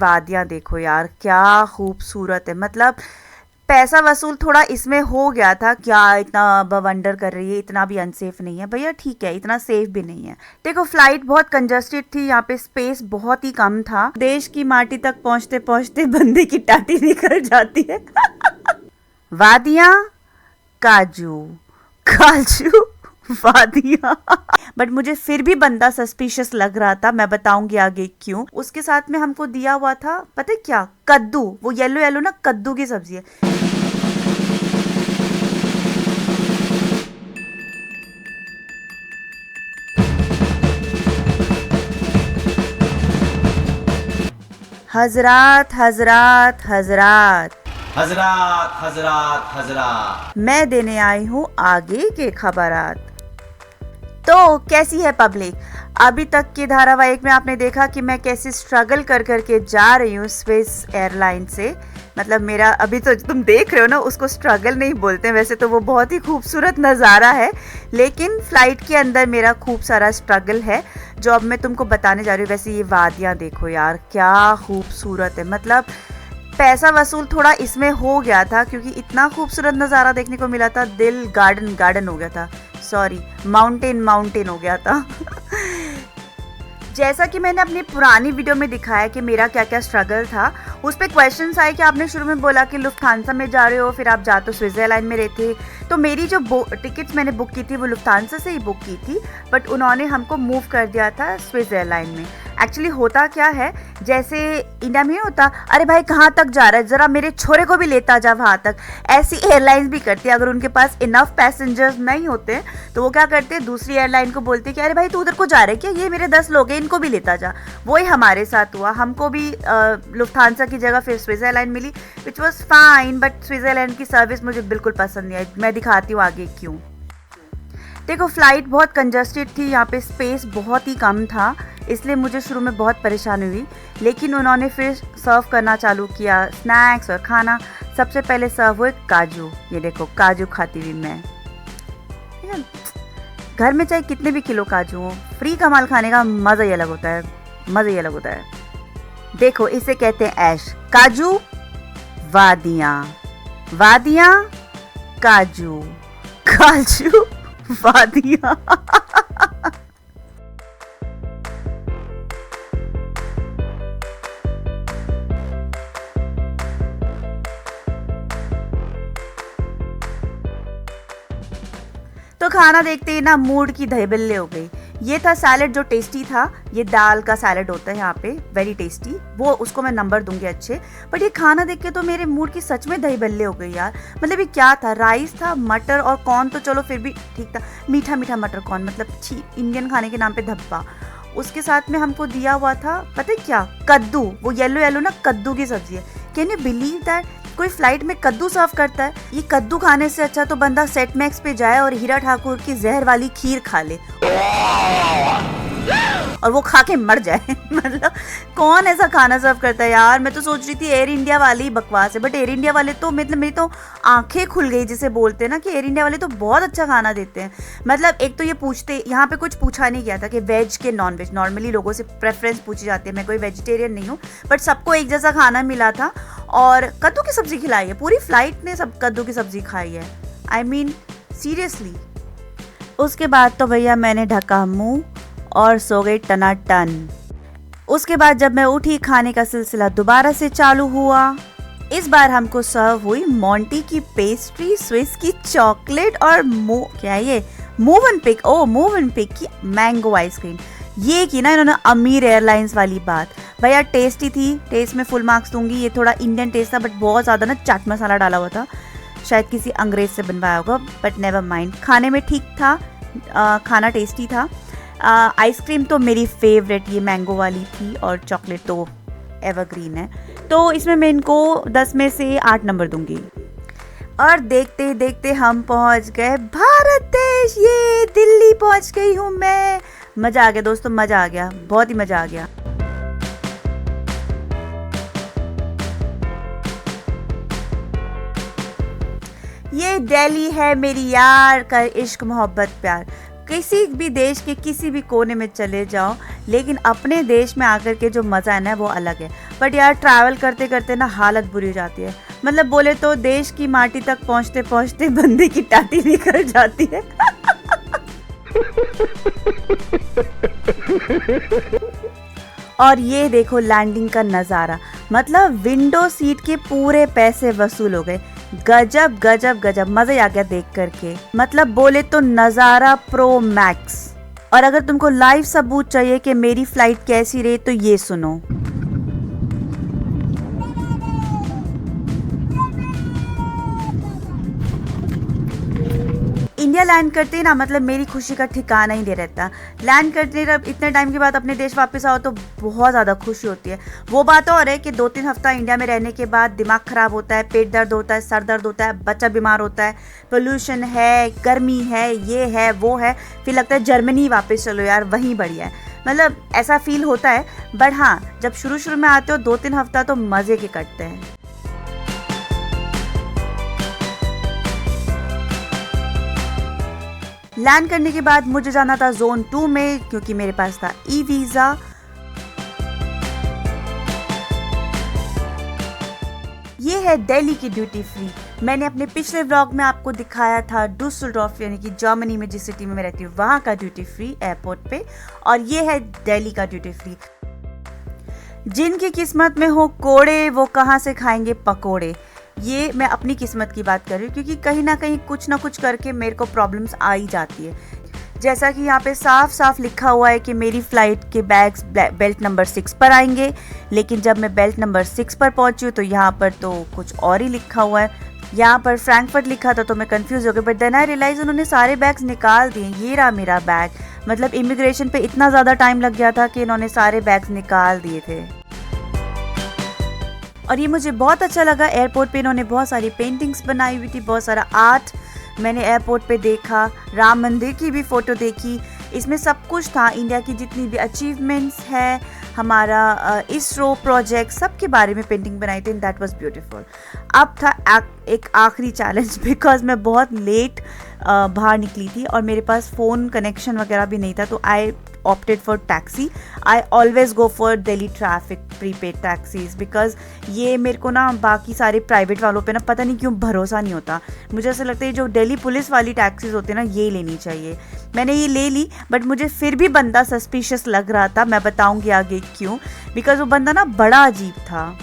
वादियाँ देखो यार, क्या खूबसूरत है। मतलब पैसा वसूल थोड़ा इसमें हो गया था, क्या इतना बवंडर कर रही है, इतना भी अनसेफ नहीं है भैया, ठीक है, इतना सेफ भी नहीं है। देखो फ्लाइट बहुत कंजस्टेड थी, यहाँ पे स्पेस बहुत ही कम था। देश की माटी तक पहुंचते पहुंचते बंदे की टाटी निकल जाती है। वादियाँ, काजू, काजू, वादियाँ। बट मुझे फिर भी बंदा सस्पिशियस लग रहा था, मैं बताऊंगी आगे क्यों। उसके साथ में हमको दिया हुआ था पता है क्या, कद्दू, वो येलो येलो ना कद्दू की सब्जी है। हजरात हजरात हजरात, हजरात हजरात हजरात, मैं देने आई हूँ आगे के खबरात। तो कैसी है पब्लिक? अभी तक के धारावाहिक में आपने देखा कि मैं कैसे स्ट्रगल कर करके जा रही हूँ स्विस एयरलाइन से। मतलब मेरा अभी तो तुम देख रहे हो ना, उसको स्ट्रगल नहीं बोलते हैं, वैसे तो वो बहुत ही खूबसूरत नज़ारा है, लेकिन फ़्लाइट के अंदर मेरा खूब सारा स्ट्रगल है जो अब मैं तुमको बताने जा रही हूँ। वैसे ये वादियाँ देखो यार, क्या खूबसूरत है। मतलब पैसा वसूल थोड़ा इसमें हो गया था क्योंकि इतना खूबसूरत नज़ारा देखने को मिला था, दिल गार्डन गार्डन हो गया था, सॉरी माउंटेन माउंटेन हो गया था। जैसा कि मैंने अपनी पुरानी वीडियो में दिखाया कि मेरा क्या क्या स्ट्रगल था, उस पर क्वेश्चंस आए कि आपने शुरू में बोला कि लुफ्थांसा में जा रहे हो, फिर आप जा तो स्विस एयरलाइन में रहे थे। तो मेरी जो टिकट्स मैंने बुक की थी वो लुफ्थांसा से ही बुक की थी, बट उन्होंने हमको मूव कर दिया था स्विस एयरलाइन में। एक्चुअली होता क्या है, जैसे इंडिया में होता, अरे भाई कहाँ तक जा रहा है, ज़रा मेरे छोरे को भी लेता जा वहाँ तक, ऐसी एयरलाइंस भी करती है। अगर उनके पास इनफ पैसेंजर्स नहीं होते तो वो क्या करते हैं, दूसरी एयरलाइन को बोलते हैं कि अरे भाई तू उधर को जा रहा है क्या, ये मेरे 10 लोग हैं, इनको भी लेता जा। वही हमारे साथ हुआ, हमको भी लुफ्थांसा की जगह फिर स्विस एयरलाइन मिली, which was fine, but Swiss airline की सर्विस मुझे बिल्कुल पसंद नहीं आई। मैं दिखाती हूँ आगे क्यों। देखो फ्लाइट बहुत कंजस्टेड थी, यहाँ पे स्पेस बहुत ही कम था, इसलिए मुझे शुरू में बहुत परेशानी हुई, लेकिन उन्होंने फिर सर्व करना चालू किया स्नैक्स और खाना। सबसे पहले सर्व हुए काजू, ये देखो काजू खाती हुई मैं। घर में चाहे कितने भी किलो काजू हो, फ्री का माल खाने का मज़ा ही अलग होता है, मज़ा ही अलग होता है। देखो इसे कहते हैं ऐश। काजू, वादियाँ, वादियाँ, काजू, काजू, वादियाँ। तो खाना देखते ही ना मूड की दहीबल्ले हो गई। ये था सैलेड जो टेस्टी था, ये दाल का सैलेड होता है यहाँ पे, वेरी टेस्टी, वो उसको मैं नंबर दूंगी अच्छे। बट ये खाना देख के तो मेरे मूड की सच में दहीबल्ले हो गई यार। मतलब ये क्या था, राइस था, मटर और कॉर्न तो चलो फिर भी ठीक था, मीठा मीठा मटर कॉर्न, मतलब छी, इंडियन खाने के नाम पे धब्बा। उसके साथ में हमको दिया हुआ था पता है क्या, कद्दू, वो येलो येलो ना कद्दू की सब्जी है। कैन यू बिलीव दैट कोई फ्लाइट में कद्दू सर्व करता है? ये कद्दू खाने से अच्छा तो बंदा सेट मैक्स पे जाए और हीरा ठाकुर की जहर वाली खीर खा ले और वो खा के मर जाए। मतलब कौन ऐसा खाना सर्व करता है यार। मैं तो सोच रही थी एयर इंडिया वाली ही बकवास है, बट एयर इंडिया वाले तो मतलब मेरी तो आंखें खुल गई, जिसे बोलते हैं ना कि एयर इंडिया वाले तो बहुत अच्छा खाना देते हैं। मतलब एक तो ये पूछते, यहाँ पे कुछ पूछा नहीं गया था कि वेज के नॉन वेज, नॉर्मली लोगों से प्रेफरेंस पूछी जाती है, मैं कोई वेजिटेरियन नहीं हूँ, बट सबको एक जैसा खाना मिला था और कद्दू की सब्जी खिलाई है, पूरी फ्लाइट ने सब कद्दू की सब्जी खाई है। I mean seriously. उसके बाद तो भैया मैंने ढका मुंह और सो गई टनाटन। उसके बाद जब मैं उठी, खाने का सिलसिला दोबारा से चालू हुआ। इस बार हमको सर्व हुई मोंटी की पेस्ट्री, स्विस की चॉकलेट और क्या है ये, मूवनपिक, ओ मूवनपिक की मैंगो आइसक्रीम। ये की ना इन्होंने अमीर एयरलाइंस वाली बात। भैया टेस्टी थी, टेस्ट में फुल मार्क्स दूंगी। ये थोड़ा इंडियन टेस्ट था, बट बहुत ज़्यादा ना चाट मसाला डाला हुआ था, शायद किसी अंग्रेज से बनवाया होगा, बट नेवर माइंड। खाने में ठीक था, खाना टेस्टी था। आइसक्रीम तो मेरी फेवरेट ये मैंगो वाली थी और चॉकलेट तो एवरग्रीन है, तो इसमें मैं इनको 10 में से 8 नंबर दूंगी। और देखते ही देखते हम पहुंच गए भारत देश, ये दिल्ली पहुंच गई हूँ मैं। मज़ा आ गया दोस्तों, मज़ा आ गया, बहुत ही मज़ा आ गया। ये दिल्ली है मेरी यार का इश्क मोहब्बत प्यार। किसी भी देश के किसी भी कोने में चले जाओ, लेकिन अपने देश में आकर के जो मज़ा है ना वो अलग है। बट यार ट्रैवल करते करते ना हालत बुरी हो जाती है। मतलब बोले तो देश की माटी तक पहुंचते पहुंचते बंदे की टाटी निकल जाती है। और ये देखो लैंडिंग का नज़ारा, मतलब विंडो सीट के पूरे पैसे वसूल हो गए। गजब गजब गजब, मजा ही आ गया देख करके। मतलब बोले तो नज़ारा प्रो मैक्स। और अगर तुमको लाइव सबूत चाहिए कि मेरी फ्लाइट कैसी रही तो ये सुनो। इंडिया लैंड करते ही ना मतलब मेरी खुशी का ठिकाना ही नहीं रहता। लैंड करते इतने टाइम के बाद अपने देश वापस आओ तो बहुत ज़्यादा खुशी होती है। वो बात और है कि 2-3 हफ्ता इंडिया में रहने के बाद दिमाग ख़राब होता है, पेट दर्द होता है, सर दर्द होता है, बच्चा बीमार होता है, पोल्यूशन है, गर्मी है, ये है वो है, फिर लगता है जर्मनी वापस चलो यार वहीं बढ़िया है। मतलब ऐसा फील होता है। बट हाँ, जब शुरू में आते हो 2-3 हफ्ता तो मज़े के कटते हैं। लैंड करने के बाद मुझे जाना था जोन 2 में क्योंकि मेरे पास था ई वीज़ा। ये है दिल्ली की ड्यूटी फ्री। मैंने अपने पिछले व्लॉग में आपको दिखाया था डुससेल्डोर्फ यानी कि जर्मनी में जिस सिटी में मैं रहती हूँ वहाँ का ड्यूटी फ्री एयरपोर्ट पे, और ये है दिल्ली का ड्यूटी फ्री। जिनकी किस्मत में हो कोड़े वो कहाँ से खाएंगे पकोड़े। ये मैं अपनी किस्मत की बात कर रही हूँ क्योंकि कहीं ना कहीं कुछ ना कुछ करके मेरे को प्रॉब्लम्स आ ही जाती है। जैसा कि यहाँ पे साफ साफ लिखा हुआ है कि मेरी फ़्लाइट के बैग्स बेल्ट नंबर 6 पर आएंगे, लेकिन जब मैं बेल्ट नंबर 6 पर पहुँची हूँ तो यहाँ पर तो कुछ और ही लिखा हुआ है। यहाँ पर फ्रैंकफर्ट लिखा था तो मैं कंफ्यूज हो गई, बट देन आई रियलाइज उन्होंने सारे बैग्स निकाल दिए। ये रहा मेरा बैग। मतलब इमिग्रेशन पे इतना ज़्यादा टाइम लग गया था कि इन्होंने सारे बैग्स निकाल दिए थे। और ये मुझे बहुत अच्छा लगा। एयरपोर्ट पे इन्होंने बहुत सारी पेंटिंग्स बनाई हुई थी, बहुत सारा आर्ट मैंने एयरपोर्ट पे देखा, राम मंदिर की भी फ़ोटो देखी। इसमें सब कुछ था, इंडिया की जितनी भी अचीवमेंट्स है, हमारा इसरो प्रोजेक्ट, सब के बारे में पेंटिंग बनाई थी। That was beautiful. अब था एक आखिरी चैलेंज, बिकॉज मैं बहुत लेट बाहर निकली थी और मेरे पास फ़ोन कनेक्शन वगैरह भी नहीं था, तो आई opted for taxi. I always go for Delhi traffic prepaid taxis because ये मेरे को ना बाकी सारे प्राइवेट वालों पे ना पता नहीं क्यों भरोसा नहीं होता। मुझे ऐसा लगता है जो दिल्ली पुलिस वाली टैक्सीज होती है ना ये लेनी चाहिए। मैंने ये ले ली, बट मुझे फिर भी बंदा सस्पिशियस लग रहा था। मैं बताऊंगी आगे क्यों, बिकॉज वो बंदा ना बड़ा अजीब था।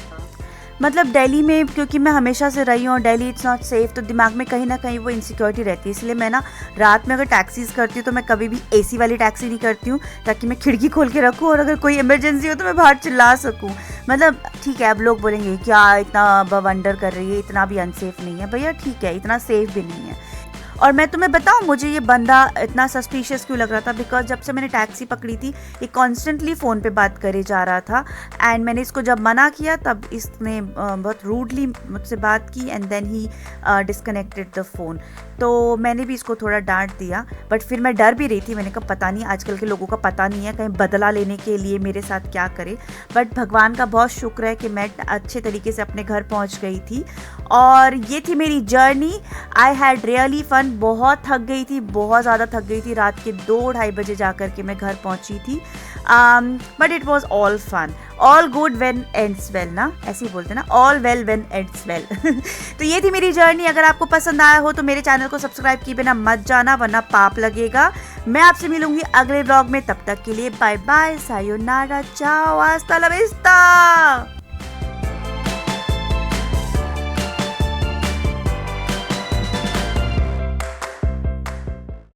मतलब दिल्ली में क्योंकि मैं हमेशा से रही हूँ और दिल्ली इट्स नॉट सेफ, तो दिमाग में कहीं ना कहीं वो इनसिक्योरिटी रहती है। इसलिए मैं ना रात में अगर टैक्सीज़ करती हूँ तो मैं कभी भी एसी वाली टैक्सी नहीं करती हूँ, ताकि मैं खिड़की खोल के रखूँ और अगर कोई इमरजेंसी हो तो मैं बाहर चिल्ला सकूँ। मतलब ठीक है, अब लोग बोलेंगे क्या इतना बवंडर कर रही है, इतना भी अनसेफ नहीं है। भैया ठीक है, इतना सेफ भी नहीं है। और मैं तुम्हें बताऊं मुझे ये बंदा इतना सस्पिशियस क्यों लग रहा था, बिकॉज जब से मैंने टैक्सी पकड़ी थी ये कॉन्स्टेंटली फ़ोन पे बात करे जा रहा था। एंड मैंने इसको जब मना किया तब इसने बहुत रूडली मुझसे बात की and then he disconnected the phone. तो मैंने भी इसको थोड़ा डांट दिया, बट फिर मैं डर भी रही थी। मैंने कहा पता नहीं, आजकल के लोगों का पता नहीं है कहीं बदला लेने के लिए मेरे साथ क्या करे। बट भगवान का बहुत शुक्र है कि मैं अच्छे तरीके से अपने घर पहुंच गई थी। और ये थी मेरी journey. I had really fun. बहुत थक गई थी, बहुत ज़्यादा थक गई थी। रात के 2-2:30 बजे जा कर के मैं घर पहुंची थी। But it was all fun. All good when ends well ना, ऐसे ही बोलते ना, all well when ends well. तो ये थी मेरी जर्नी। अगर आपको पसंद आया हो तो मेरे चैनल को सब्सक्राइब किए बिना मत जाना, वरना पाप लगेगा। मैं आपसे मिलूंगी अगले व्लॉग में, तब तक के लिए बाय बाय, सायोनारा, चाओ, हasta la vista।